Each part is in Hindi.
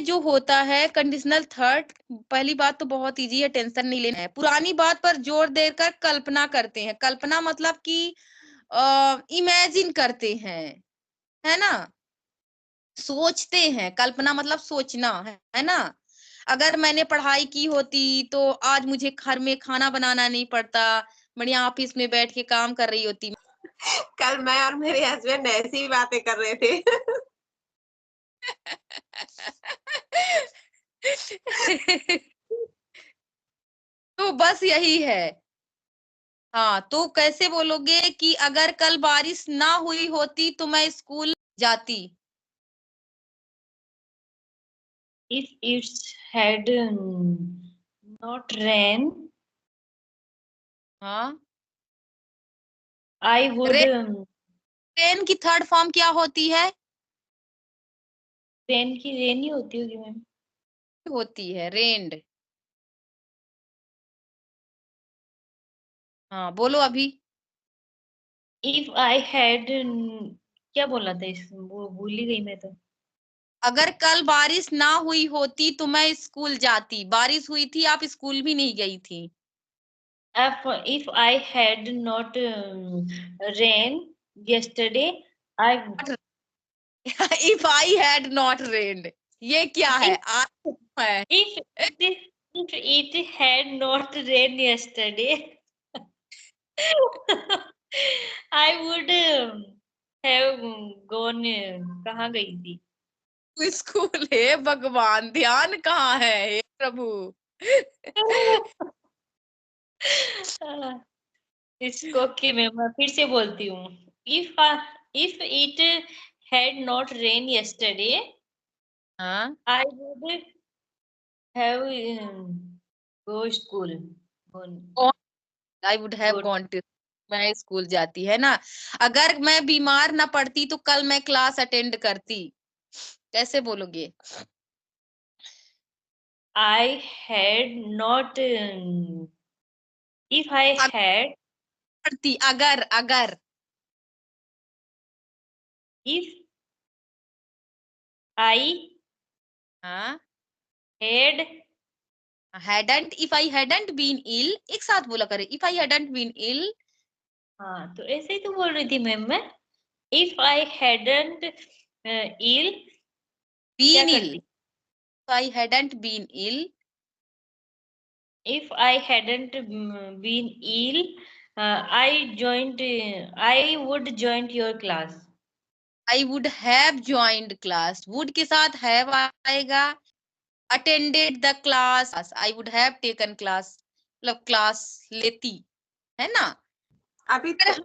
जो होता है कंडीशनल थर्ड, पहली बात तो बहुत इजी है, टेंशन नहीं लेना है। पुरानी बात पर जोर देकर कल्पना करते हैं। कल्पना मतलब कि इमेजिन करते हैं, है ना, सोचते हैं। कल्पना मतलब सोचना है ना। अगर मैंने पढ़ाई की होती तो आज मुझे घर में खाना बनाना नहीं पड़ता, बढ़िया ऑफिस में बैठ के काम कर रही होती। कल मैं और मेरे हस्बैंड ऐसी ही बातें कर रहे थे। तो बस यही है। हाँ, तो कैसे बोलोगे कि अगर कल बारिश ना हुई होती तो मैं स्कूल जाती। If it had not rain, हाँ, I would ट्रेन की थर्ड फॉर्म क्या होती है? रेन की रेन ही होती होगी मैम। होती है रेंड। हाँ, बोलो अभी। If I had क्या बोला था इस वो भूल ही गई मैं तो। अगर कल बारिश ना हुई होती तो मैं स्कूल जाती। बारिश हुई थी, आप स्कूल भी नहीं गई थी। If I had not rain yesterday, I if I had not rained, ये क्या है? if आज है। if it had not rained yesterday, I would have gone कहाँ गई थी? स्कूल है भगवान, ध्यान कहाँ है हे प्रभु। इसको कि मैं फिर से बोलती हूँ। If it had not rained yesterday, हाँ, I would have go school. Gone, I would have go gone to, मैं स्कूल जाती, है ना। अगर मैं बीमार ना पड़ती तो कल मैं क्लास अटेंड करती। कैसे बोलोगे? I had not. If I अगर had, पढ़ती, अगर अगर if I हाँ, had, hadn't, if I hadn't been ill, एक साथ बोला करे, if I hadn't been ill, हाँ तो ऐसे ही तो बोल रही थी मैम मैं। If I hadn't ill, क्या been ill, करती? if I hadn't been ill, If I hadn't been ill, I would join your class. I would have joined class, would के साथ have आएगा। attended the class, I would have taken class, मतलब क्लास लेती, है ना। अभी अगर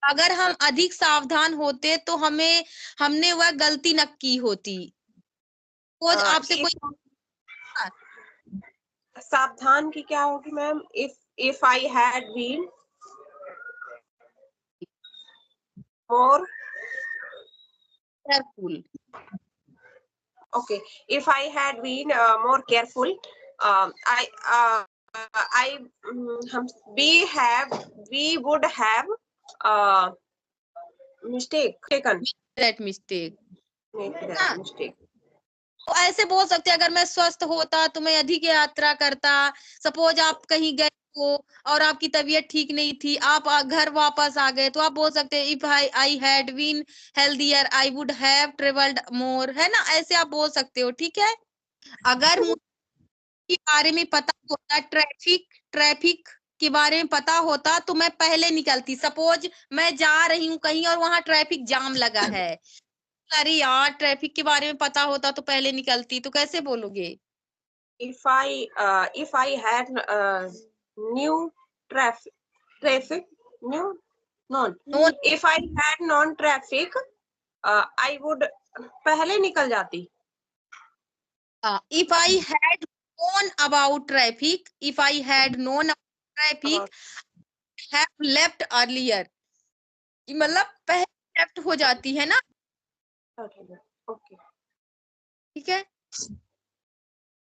अगर हम अधिक सावधान होते तो हमने वह गलती न की होती। सपोज आपसे इफ कोई, सावधान की क्या होगी ma'am? If I had been more, careful, okay, if I had been more careful, I हम we would have uh, taken that mistake, make that ना। mistake. तो ऐसे बोल सकते हैं, अगर मैं स्वस्थ होता तो मैं अधिक यात्रा करता। सपोज आप कहीं गए हो और आपकी तबीयत ठीक नहीं थी, आप घर वापस आ गए, तो आप बोल सकते हैं if I had been healthier I would have travelled more, है ना। ऐसे आप बोल सकते हो, ठीक है। अगर मुझे के बारे में पता होता, ट्रैफिक ट्रैफिक के बारे में पता होता तो मैं पहले निकलती। सपोज मैं जा रही हूँ कहीं और वहां ट्रैफिक जाम लगा है, अरे यार ट्रैफिक के बारे में पता होता तो पहले निकलती। तो कैसे बोलोगे? If I had new traffic new non known, if I had non traffic, I would पहले निकल जाती। If I had known about traffic, if I had known about traffic, About have left earlier, मतलब पहले लेफ्ट हो जाती है ना। okay. ठीक है,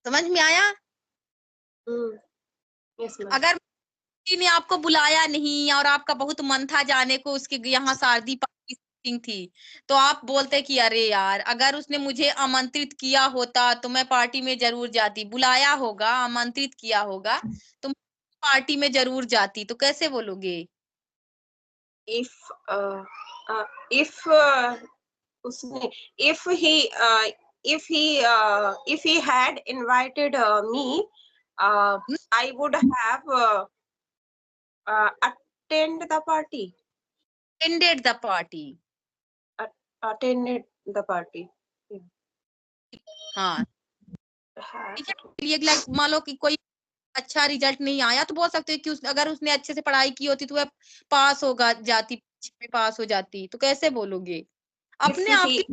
समझ में आया। Yes ma'am. अगर किसी ने आपको बुलाया नहीं और आपका बहुत मन था जाने को, उसके यहाँ शादी पार्टी थी, तो आप बोलते कि अरे यार अगर उसने मुझे आमंत्रित किया होता तो मैं पार्टी में जरूर जाती, बुलाया होगा, आमंत्रित किया होगा तो पार्टी में जरूर जाती, तो कैसे बोलोगे? if uh, if उसने if he had invited me, I would have attend the party. Attended the party. Attended the party. हाँ Had. ठीक है, चलिए like मान लो कि कोई अच्छा रिजल्ट नहीं आया तो बोल सकते हो कि अगर उसने अच्छे से पढ़ाई की होती तो वह पास होगा जाती, पास हो जाती, तो कैसे बोलोगे अपने आप की?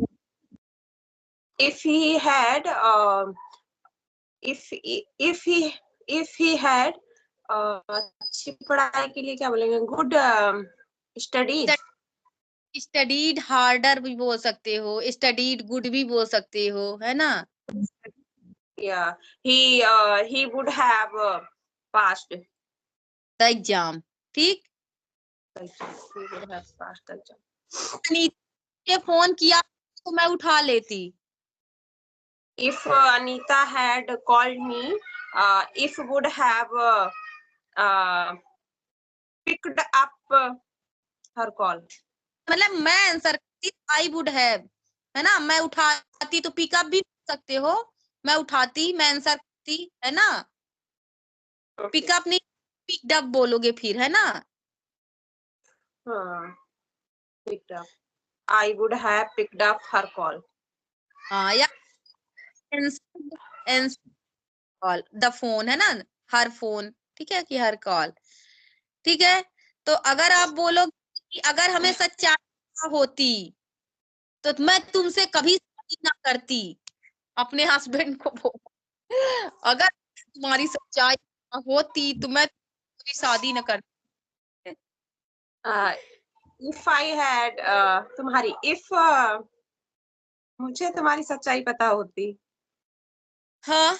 If he had if he had अच्छी पढ़ाई के लिए क्या बोलेंगे, गुड स्टडी, स्टडीड हार्डर भी बोल सकते हो, स्टडीड गुड भी बोल सकते हो, है ना? yeah, he would have passed the exam, ठीक। the exam. He would have passed the exam. ने फोन किया तो मैं उठा लेती। If Anita had called me, if would have picked up her call. मतलब मैं आंसर करती, आई वुड हैव, है ना? मैं उठाती तो पिकअप भी कर सकते हो, मैं उठाती, मैं आंसर करती, है ना? पिकअप नहीं, पिक्ड अप बोलोगे फिर, है ना? हाँ, picked up. I would have picked up her call. हाँ, या कॉल, द फोन, है ना? हर फोन, ठीक है, कि हर कॉल, ठीक है। तो अगर आप बोलो कि अगर हमें सच्चाई होती तो मैं तुमसे कभी शादी ना करती, अपने हस्बैंड को बोलो अगर तुम्हारी सच्चाई होती तो मैं कभी शादी ना करती। If I had तुम्हारी if मुझे तुम्हारी सच्चाई पता होती, हाँ,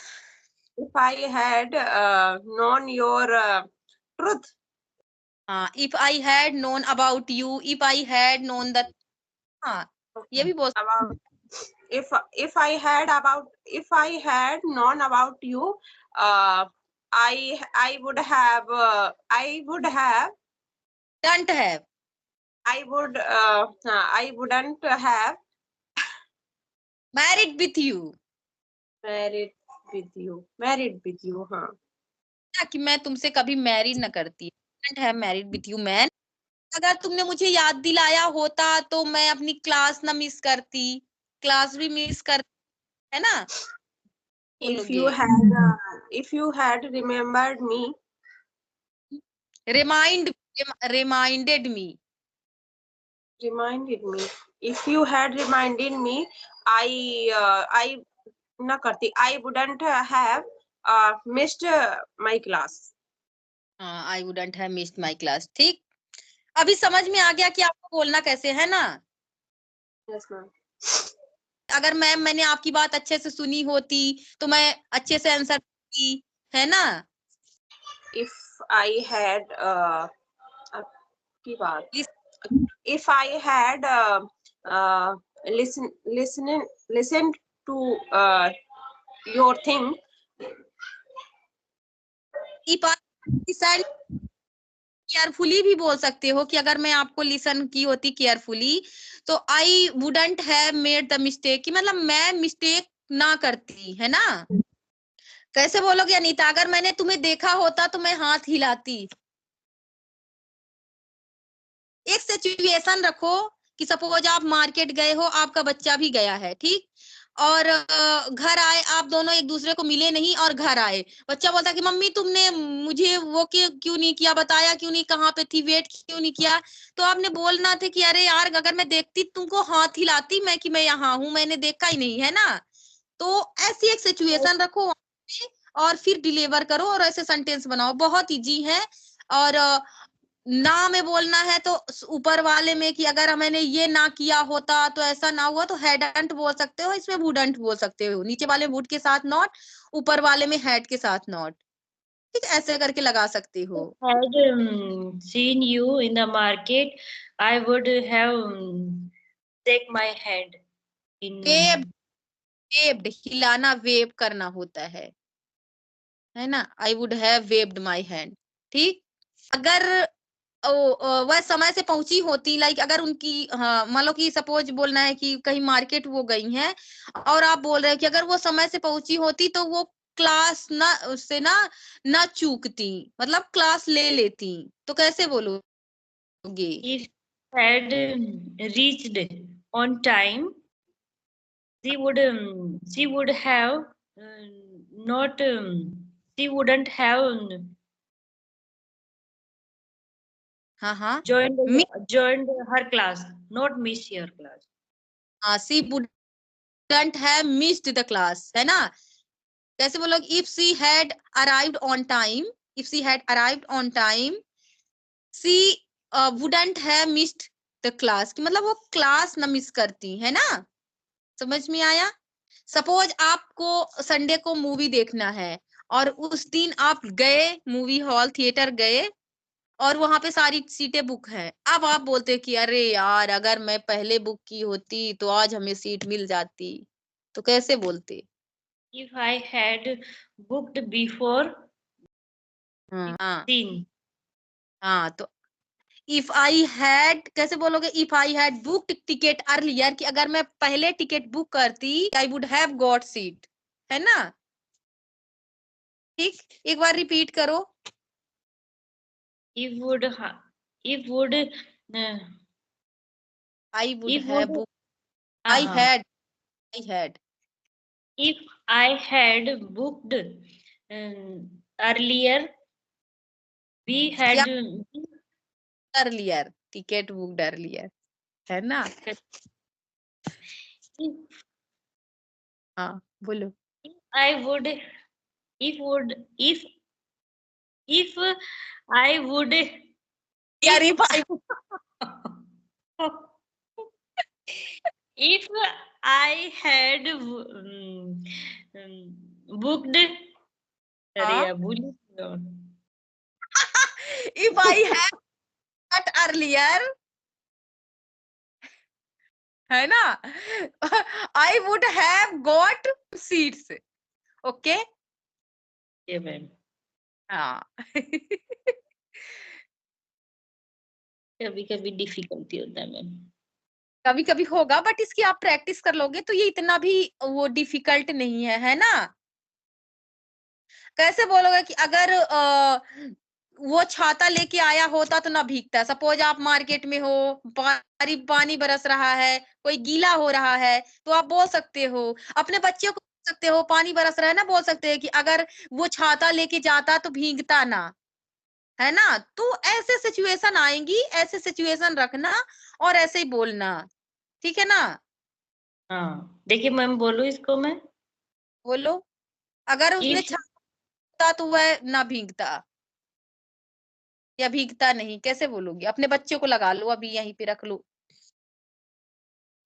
if I had known your truth. हाँ, if I had known about you, if I had known the, हाँ ये भी बहुत, About if I had known about you, I would have don't have, I wouldn't have married with you, married with you. हाँ, कि मैं तुमसे कभी मैरिड ना करती, don't have married with you man. अगर तुमने मुझे याद दिलाया होता तो मैं अपनी क्लास ना मिस करती, क्लास भी मिस कर, है ना? if बोलोगे you had remembered me, remind, reminded me, if you had reminded me, I ना करती, I wouldn't have missed my class. हाँ, I wouldn't have missed my class, ठीक। अभी समझ में आ गया कि आपको बोलना कैसे, है ना? Yes, ma'am. अगर मैंने आपकी बात अच्छे से सुनी होती तो मैं अच्छे से आंसर की, है ना? If I had की बात, if I had listened to your thing, carefully भी बोल सकते हो कि अगर मैं आपको लिसन की होती केयरफुली तो I wouldn't have made the mistake, कि मतलब मैं मिस्टेक ना करती, है ना? कैसे बोलोगे अनीता? अगर मैंने तुम्हें देखा होता तो मैं हाथ हिलाती। एक सिचुएशन रखो कि सपोज आप मार्केट गए हो, आपका बच्चा भी गया है, ठीक, और घर आए, आप दोनों एक दूसरे को मिले नहीं और घर आए, बच्चा बोलता कि मम्मी तुमने मुझे वो क्यों नहीं किया, बताया क्यों नहीं, कहाँ पे थी, वेट क्यों नहीं किया? तो आपने बोलना था कि अरे यार अगर मैं देखती तुमको हाथ हिलाती मैं कि मैं यहाँ हूँ, मैंने देखा ही नहीं, है ना? तो ऐसी एक सिचुएशन रखो और फिर डिलीवर करो और ऐसे सेंटेंस बनाओ, बहुत इजी है। और ना में बोलना है तो ऊपर वाले में कि अगर मैंने ये ना किया होता तो ऐसा ना हुआ, तो हैडंट बोल सकते हो, इसमें वुडंट बोल सकते हो, नीचे वाले वुड के साथ नॉट, ऊपर वाले में हैड के साथ नॉट, ठीक, ऐसे करके लगा सकते हो। Had seen you in the market, I would have shake my hand in web, webbed हिलाना, वेव करना होता है ना। आई would have waived my hand. ठीक, अगर वह समय से पहुंची होती, लाइक अगर उनकी, हाँ मान लो कि सपोज बोलना है कि कहीं मार्केट वो गई हैं और आप बोल रहे हैं कि अगर वो समय से पहुंची होती तो वो क्लास ना उससे ना चूकती, मतलब क्लास ले लेती। तो कैसे बोलोगे? if had reached on time, she would have not she wouldn't have हाँ हाँ, joined her class, not miss your class. C wouldn't have missed the class, है ना। कैसे बोलोगे? if she had arrived on time, if she had arrived on time, she wouldn't have missed the class, कि मतलब वो क्लास ना मिस करती, है ना। समझ में आया? सपोज आपको संडे को मूवी देखना है और उस दिन आप गए मूवी हॉल, थिएटर गए और वहां पे सारी सीटें बुक हैं। अब आप बोलते कि अरे यार, अगर मैं पहले बुक की होती तो आज हमें सीट मिल जाती। तो कैसे बोलते? If I had booked before हाँ 15, हाँ, तो इफ आई हैड, कैसे बोलोगे? If I had booked ticket earlier, कि अगर मैं पहले टिकट बुक करती, आई वुड हैव गॉट सीट, है ना। ठीक, एक बार रिपीट करो। if would ha- if would I would if have would book, I had, I had if I had booked earlier, we या had earlier, ticket booked earlier, है ना। if हाँ बोलो। I would if would if I would यार if भाई, if I had booked अरे हाँ, यार भूल ही गया। If I had not earlier, है ना, आई would have got seats. Okay, ये मैम हाँ। कभी कभी डिफिकल्टी होता है मैम। कभी कभी होगा, बट इसकी आप प्रैक्टिस कर लोगे तो ये इतना भी वो डिफिकल्ट नहीं है ना। कैसे बोलोगे कि अगर वो छाता लेके आया होता तो ना भीगता। सपोज आप मार्केट में हो, पानी पानी बरस रहा है, कोई गीला हो रहा है, तो आप बोल सकते हो, अपने बच्चे को बोल सकते हो, पानी बरस रहा है ना, बोल सकते हैं कि अगर वो छाता लेके जाता तो भीगता ना, है ना। तो ऐसे सिचुएशन आएंगी, ऐसे सिचुएशन रखना और ऐसे ही बोलना, ठीक है ना। हाँ देखिए मैम बोलूं इसको मैं बोलो, अगर उसने इफ छाता तो वह ना भीगता या भीगता नहीं, कैसे बोलोगे? अपने बच्चे को लगा लो, अभी यहीं पे रख लो।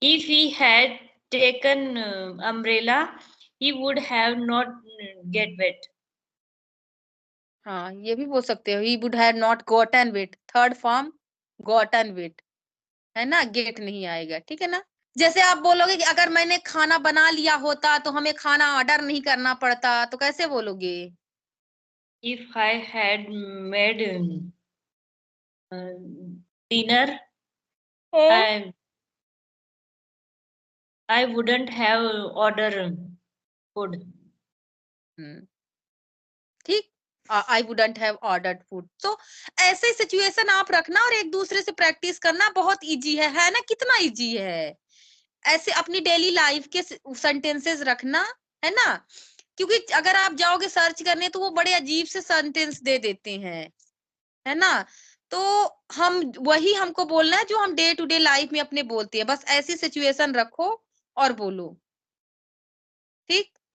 if he had taken umbrella he would have not get wet. हाँ, ये भी बोल सकते हो, he would have not gotten wet, third form gotten wet, है ना, गेट नहीं आएगा, ठीक है ना। जैसे आप बोलोगे कि अगर मैंने खाना बना लिया होता तो हमें खाना ऑर्डर नहीं करना पड़ता, तो कैसे बोलोगे? If I had made dinner I I wouldn't have order food. ठीक, I wouldn't have ordered food. तो ऐसे सिचुएशन आप रखना और एक दूसरे से प्रैक्टिस करना, बहुत इजी है ना, कितना इजी है। ऐसे अपनी डेली लाइफ के सेंटेंसेस रखना, है ना। क्योंकि अगर आप जाओगे सर्च करने तो वो बड़े अजीब से सेंटेंस दे देते हैं, है ना। तो हम वही हमको बोलना है जो हम डे टू डे लाइफ में अपने बोलते हैं, बस ऐसी सिचुएशन रखो और बोलो, ठीक।